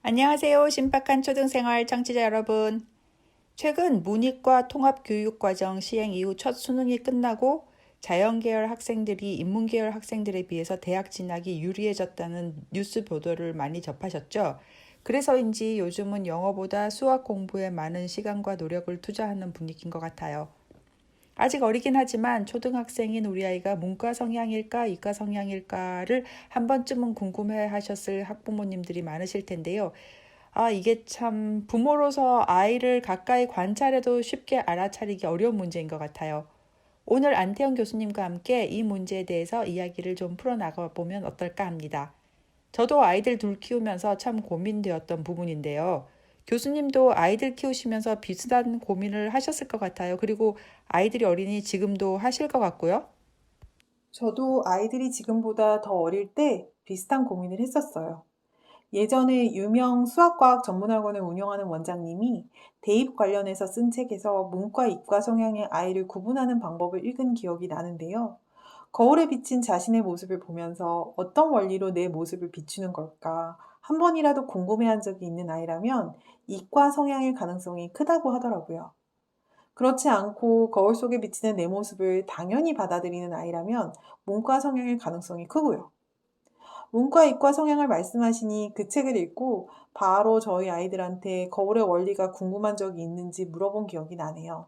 안녕하세요. 신박한 초등생활 청취자 여러분. 최근 문이과 통합교육과정 시행 이후 첫 수능이 끝나고 자연계열 학생들이 인문계열 학생들에 비해서 대학 진학이 유리해졌다는 뉴스 보도를 많이 접하셨죠? 그래서인지 요즘은 영어보다 수학 공부에 많은 시간과 노력을 투자하는 분위기인 것 같아요. 아직 어리긴 하지만 초등학생인 우리 아이가 문과 성향일까, 이과 성향일까를 한 번쯤은 궁금해 하셨을 학부모님들이 많으실 텐데요. 이게 참 부모로서 아이를 가까이 관찰해도 쉽게 알아차리기 어려운 문제인 것 같아요. 오늘 안태영 교수님과 함께 이 문제에 대해서 이야기를 좀 풀어나가 보면 어떨까 합니다. 저도 아이들 둘 키우면서 참 고민되었던 부분인데요. 교수님도 아이들 키우시면서 비슷한 고민을 하셨을 것 같아요. 그리고 아이들이 어리니 지금도 하실 것 같고요. 저도 아이들이 지금보다 더 어릴 때 비슷한 고민을 했었어요. 예전에 유명 수학과학 전문학원을 운영하는 원장님이 대입 관련해서 쓴 책에서 문과, 이과 성향의 아이를 구분하는 방법을 읽은 기억이 나는데요. 거울에 비친 자신의 모습을 보면서 어떤 원리로 내 모습을 비추는 걸까? 한 번이라도 궁금해한 적이 있는 아이라면 이과 성향일 가능성이 크다고 하더라고요. 그렇지 않고 거울 속에 비치는 내 모습을 당연히 받아들이는 아이라면 문과 성향일 가능성이 크고요. 문과, 이과 성향을 말씀하시니 그 책을 읽고 바로 저희 아이들한테 거울의 원리가 궁금한 적이 있는지 물어본 기억이 나네요.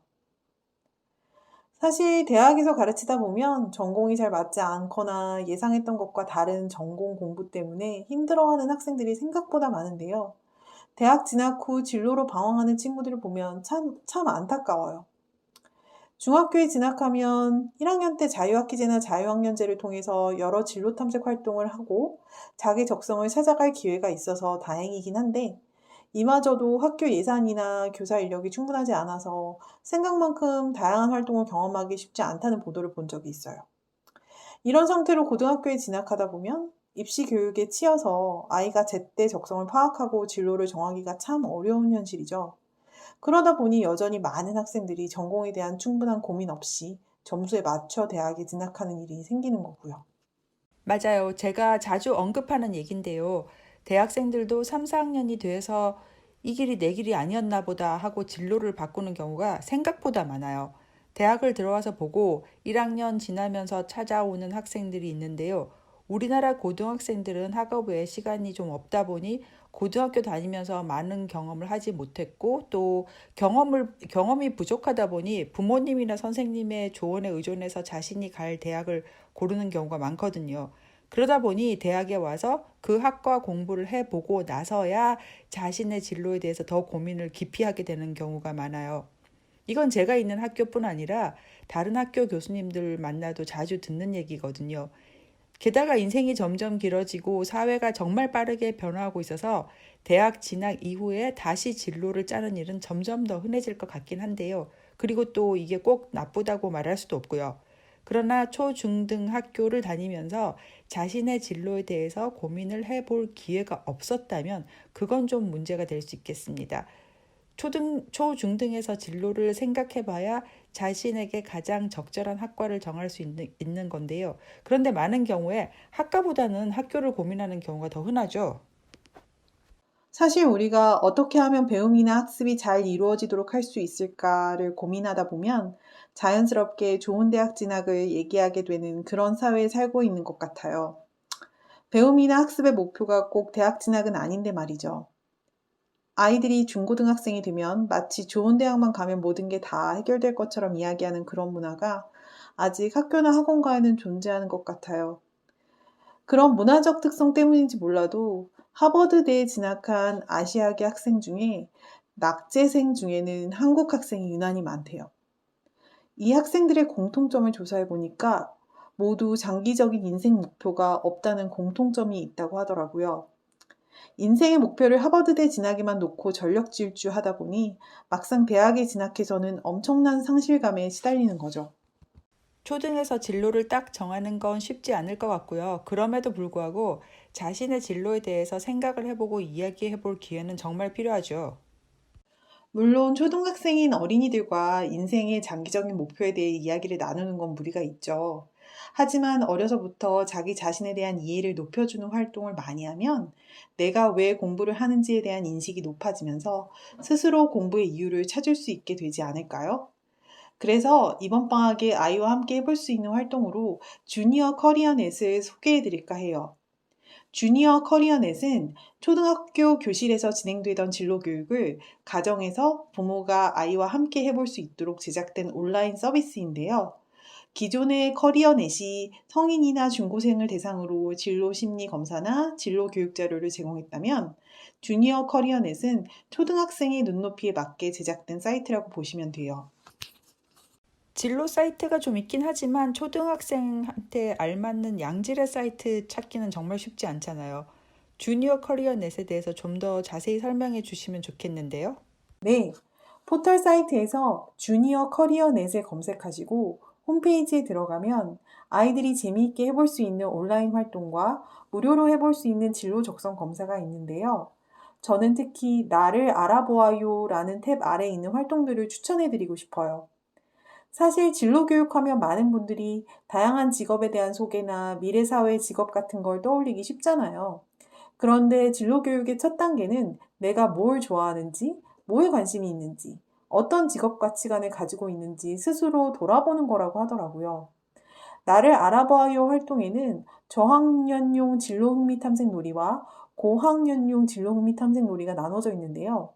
사실 대학에서 가르치다 보면 전공이 잘 맞지 않거나 예상했던 것과 다른 전공 공부 때문에 힘들어하는 학생들이 생각보다 많은데요. 대학 진학 후 진로로 방황하는 친구들을 보면 참 안타까워요. 중학교에 진학하면 1학년 때 자유학기제나 자유학년제를 통해서 여러 진로 탐색 활동을 하고 자기 적성을 찾아갈 기회가 있어서 다행이긴 한데, 이마저도 학교 예산이나 교사 인력이 충분하지 않아서 생각만큼 다양한 활동을 경험하기 쉽지 않다는 보도를 본 적이 있어요. 이런 상태로 고등학교에 진학하다 보면 입시 교육에 치여서 아이가 제때 적성을 파악하고 진로를 정하기가 참 어려운 현실이죠. 그러다 보니 여전히 많은 학생들이 전공에 대한 충분한 고민 없이 점수에 맞춰 대학에 진학하는 일이 생기는 거고요. 맞아요. 제가 자주 언급하는 얘긴데요. 대학생들도 3, 4학년이 돼서 이 길이 내 길이 아니었나 보다 하고 진로를 바꾸는 경우가 생각보다 많아요. 대학을 들어와서 보고 1학년 지나면서 찾아오는 학생들이 있는데요. 우리나라 고등학생들은 학업 외에 시간이 좀 없다 보니 고등학교 다니면서 많은 경험을 하지 못했고 또 경험이 부족하다 보니 부모님이나 선생님의 조언에 의존해서 자신이 갈 대학을 고르는 경우가 많거든요. 그러다 보니 대학에 와서 그 학과 공부를 해보고 나서야 자신의 진로에 대해서 더 고민을 깊이 하게 되는 경우가 많아요. 이건 제가 있는 학교뿐 아니라 다른 학교 교수님들 만나도 자주 듣는 얘기거든요. 게다가 인생이 점점 길어지고 사회가 정말 빠르게 변화하고 있어서 대학 진학 이후에 다시 진로를 짜는 일은 점점 더 흔해질 것 같긴 한데요. 그리고 또 이게 꼭 나쁘다고 말할 수도 없고요. 그러나 초, 중 등 학교를 다니면서 자신의 진로에 대해서 고민을 해볼 기회가 없었다면 그건 좀 문제가 될 수 있겠습니다. 중등에서 진로를 생각해봐야 자신에게 가장 적절한 학과를 정할 수 있는 건데요. 그런데 많은 경우에 학과보다는 학교를 고민하는 경우가 더 흔하죠. 사실 우리가 어떻게 하면 배움이나 학습이 잘 이루어지도록 할 수 있을까를 고민하다 보면 자연스럽게 좋은 대학 진학을 얘기하게 되는 그런 사회에 살고 있는 것 같아요. 배움이나 학습의 목표가 꼭 대학 진학은 아닌데 말이죠. 아이들이 중고등학생이 되면 마치 좋은 대학만 가면 모든 게 다 해결될 것처럼 이야기하는 그런 문화가 아직 학교나 학원가에는 존재하는 것 같아요. 그런 문화적 특성 때문인지 몰라도 하버드대에 진학한 아시아계 학생 중에 낙제생 중에는 한국 학생이 유난히 많대요. 이 학생들의 공통점을 조사해 보니까 모두 장기적인 인생 목표가 없다는 공통점이 있다고 하더라고요. 인생의 목표를 하버드대 진학에만 놓고 전력 질주하다 보니 막상 대학에 진학해서는 엄청난 상실감에 시달리는 거죠. 초등에서 진로를 딱 정하는 건 쉽지 않을 것 같고요. 그럼에도 불구하고 자신의 진로에 대해서 생각을 해보고 이야기해볼 기회는 정말 필요하죠. 물론 초등학생인 어린이들과 인생의 장기적인 목표에 대해 이야기를 나누는 건 무리가 있죠. 하지만 어려서부터 자기 자신에 대한 이해를 높여주는 활동을 많이 하면 내가 왜 공부를 하는지에 대한 인식이 높아지면서 스스로 공부의 이유를 찾을 수 있게 되지 않을까요? 그래서 이번 방학에 아이와 함께 해볼 수 있는 활동으로 주니어 커리어넷을 소개해 드릴까 해요. 주니어 커리어넷은 초등학교 교실에서 진행되던 진로 교육을 가정에서 부모가 아이와 함께 해볼 수 있도록 제작된 온라인 서비스인데요. 기존의 커리어넷이 성인이나 중고생을 대상으로 진로 심리 검사나 진로 교육 자료를 제공했다면 주니어 커리어넷은 초등학생의 눈높이에 맞게 제작된 사이트라고 보시면 돼요. 진로 사이트가 좀 있긴 하지만 초등학생한테 알맞는 양질의 사이트 찾기는 정말 쉽지 않잖아요. 주니어 커리어넷에 대해서 좀 더 자세히 설명해 주시면 좋겠는데요. 네, 포털 사이트에서 주니어 커리어넷을 검색하시고 홈페이지에 들어가면 아이들이 재미있게 해볼 수 있는 온라인 활동과 무료로 해볼 수 있는 진로 적성 검사가 있는데요. 저는 특히 나를 알아보아요 라는 탭 아래에 있는 활동들을 추천해 드리고 싶어요. 사실 진로 교육하면 많은 분들이 다양한 직업에 대한 소개나 미래 사회 직업 같은 걸 떠올리기 쉽잖아요. 그런데 진로 교육의 첫 단계는 내가 뭘 좋아하는지, 뭐에 관심이 있는지, 어떤 직업 가치관을 가지고 있는지 스스로 돌아보는 거라고 하더라고요. 나를 알아봐요 활동에는 저학년용 진로 흥미 탐색 놀이와 고학년용 진로 흥미 탐색 놀이가 나눠져 있는데요.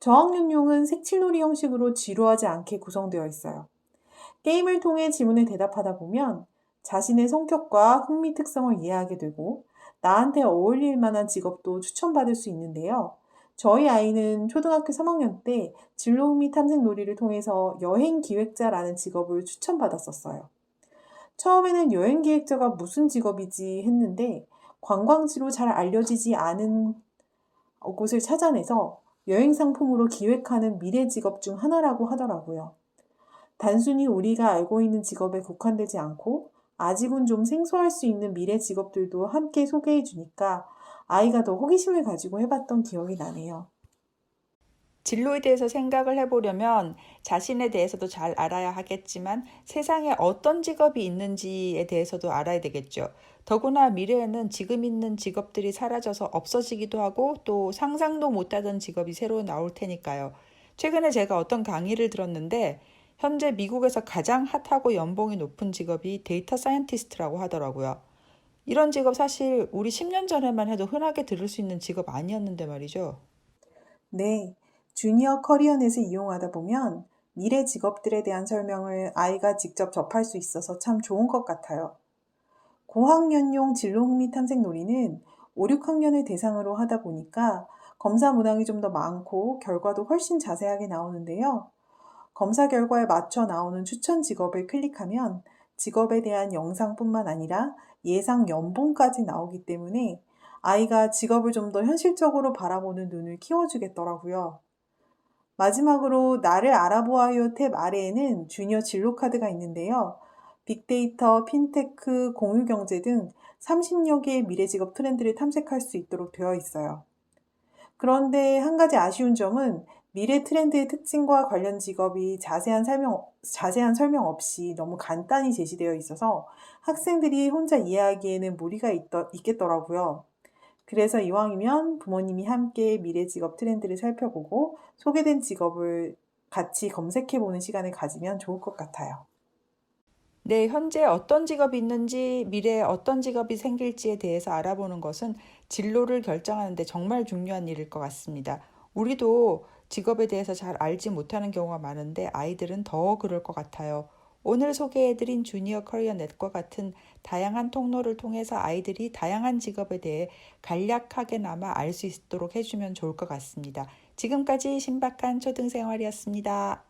저학년용은 색칠놀이 형식으로 지루하지 않게 구성되어 있어요. 게임을 통해 질문에 대답하다 보면 자신의 성격과 흥미 특성을 이해하게 되고 나한테 어울릴 만한 직업도 추천받을 수 있는데요. 저희 아이는 초등학교 3학년 때 진로 흥미 탐색 놀이를 통해서 여행 기획자라는 직업을 추천받았었어요. 처음에는 여행 기획자가 무슨 직업이지 했는데 관광지로 잘 알려지지 않은 곳을 찾아내서 여행 상품으로 기획하는 미래 직업 중 하나라고 하더라고요. 단순히 우리가 알고 있는 직업에 국한되지 않고 아직은 좀 생소할 수 있는 미래 직업들도 함께 소개해 주니까 아이가 더 호기심을 가지고 해봤던 기억이 나네요. 진로에 대해서 생각을 해보려면 자신에 대해서도 잘 알아야 하겠지만 세상에 어떤 직업이 있는지에 대해서도 알아야 되겠죠. 더구나 미래에는 지금 있는 직업들이 사라져서 없어지기도 하고 또 상상도 못하던 직업이 새로 나올 테니까요. 최근에 제가 어떤 강의를 들었는데 현재 미국에서 가장 핫하고 연봉이 높은 직업이 데이터 사이언티스트라고 하더라고요. 이런 직업 사실 우리 10년 전에만 해도 흔하게 들을 수 있는 직업 아니었는데 말이죠. 네, 주니어 커리어넷을 이용하다 보면 미래 직업들에 대한 설명을 아이가 직접 접할 수 있어서 참 좋은 것 같아요. 고학년용 진로 흥미 탐색 놀이는 5, 6학년을 대상으로 하다 보니까 검사 문항이 좀 더 많고 결과도 훨씬 자세하게 나오는데요. 검사 결과에 맞춰 나오는 추천 직업을 클릭하면 직업에 대한 영상뿐만 아니라 예상 연봉까지 나오기 때문에 아이가 직업을 좀 더 현실적으로 바라보는 눈을 키워주겠더라고요. 마지막으로 나를 알아보아요 탭 아래에는 주니어 진로 카드가 있는데요. 빅데이터, 핀테크, 공유경제 등 30여 개의 미래 직업 트렌드를 탐색할 수 있도록 되어 있어요. 그런데 한 가지 아쉬운 점은 미래 트렌드의 특징과 관련 직업이 자세한 설명 없이 너무 간단히 제시되어 있어서 학생들이 혼자 이해하기에는 무리가 있겠더라고요. 그래서 이왕이면 부모님이 함께 미래 직업 트렌드를 살펴보고 소개된 직업을 같이 검색해보는 시간을 가지면 좋을 것 같아요. 네, 현재 어떤 직업이 있는지, 미래에 어떤 직업이 생길지에 대해서 알아보는 것은 진로를 결정하는 데 정말 중요한 일일 것 같습니다. 우리도 직업에 대해서 잘 알지 못하는 경우가 많은데 아이들은 더 그럴 것 같아요. 오늘 소개해드린 주니어 커리어 넷과 같은 다양한 통로를 통해서 아이들이 다양한 직업에 대해 간략하게나마 알 수 있도록 해주면 좋을 것 같습니다. 지금까지 신박한 초등생활이었습니다.